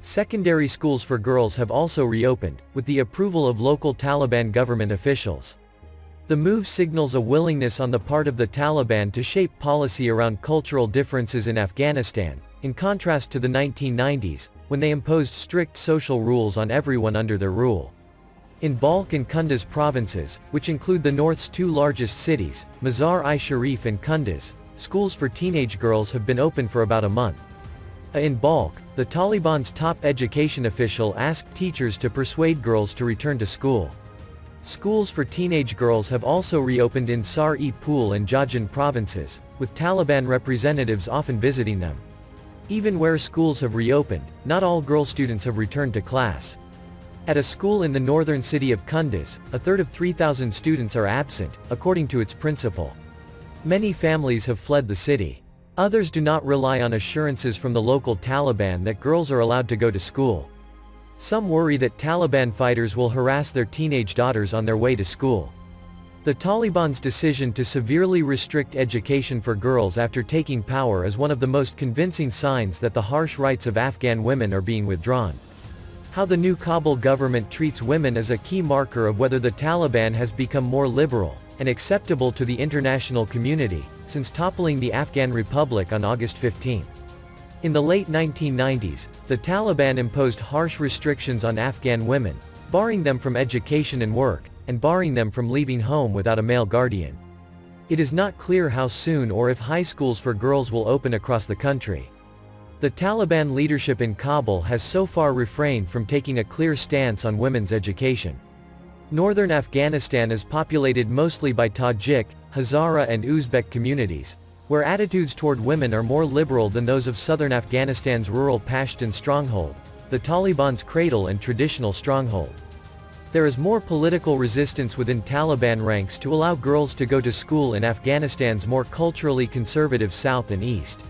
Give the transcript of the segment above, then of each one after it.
Secondary schools for girls have also reopened, with the approval of local Taliban government officials. The move signals a willingness on the part of the Taliban to shape policy around cultural differences in Afghanistan, in contrast to the 1990s, when they imposed strict social rules on everyone under their rule. In Balkh and Kunduz provinces, which include the north's two largest cities, Mazar-i-Sharif and Kunduz, schools for teenage girls have been open for about a month. In Balkh, the Taliban's top education official asked teachers to persuade girls to return to school. Schools for teenage girls have also reopened in Sar-e-Pul and Jajan provinces, with Taliban representatives often visiting them. Even where schools have reopened, not all girl students have returned to class. At a school in the northern city of Kunduz, a third of 3,000 students are absent, according to its principal. Many families have fled the city. Others do not rely on assurances from the local Taliban that girls are allowed to go to school. Some worry that Taliban fighters will harass their teenage daughters on their way to school. The Taliban's decision to severely restrict education for girls after taking power is one of the most convincing signs that the harsh rights of Afghan women are being withdrawn. How the new Kabul government treats women is a key marker of whether the Taliban has become more liberal and acceptable to the international community, since toppling the Afghan Republic on August 15. In the late 1990s, the Taliban imposed harsh restrictions on Afghan women, barring them from education and work, and barring them from leaving home without a male guardian. It is not clear how soon or if high schools for girls will open across the country. The Taliban leadership in Kabul has so far refrained from taking a clear stance on women's education. Northern Afghanistan is populated mostly by Tajik, Hazara and Uzbek communities, where attitudes toward women are more liberal than those of southern Afghanistan's rural Pashtun stronghold, the Taliban's cradle and traditional stronghold. There is more political resistance within Taliban ranks to allow girls to go to school in Afghanistan's more culturally conservative south and east.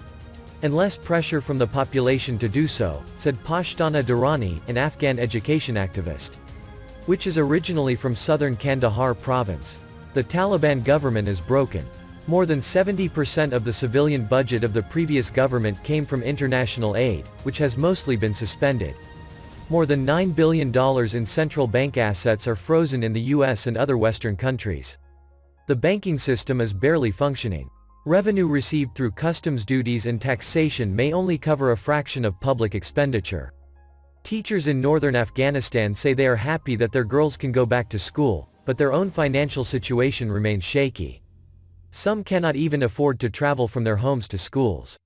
And less pressure from the population to do so, said Pashtana Durrani, an Afghan education activist. Which is originally from southern Kandahar province. The Taliban government is broken. More than 70% of the civilian budget of the previous government came from international aid, which has mostly been suspended. More than $9 billion in central bank assets are frozen in the US and other Western countries. The banking system is barely functioning. Revenue received through customs duties and taxation may only cover a fraction of public expenditure. Teachers in northern Afghanistan say they are happy that their girls can go back to school, but their own financial situation remains shaky. Some cannot even afford to travel from their homes to schools.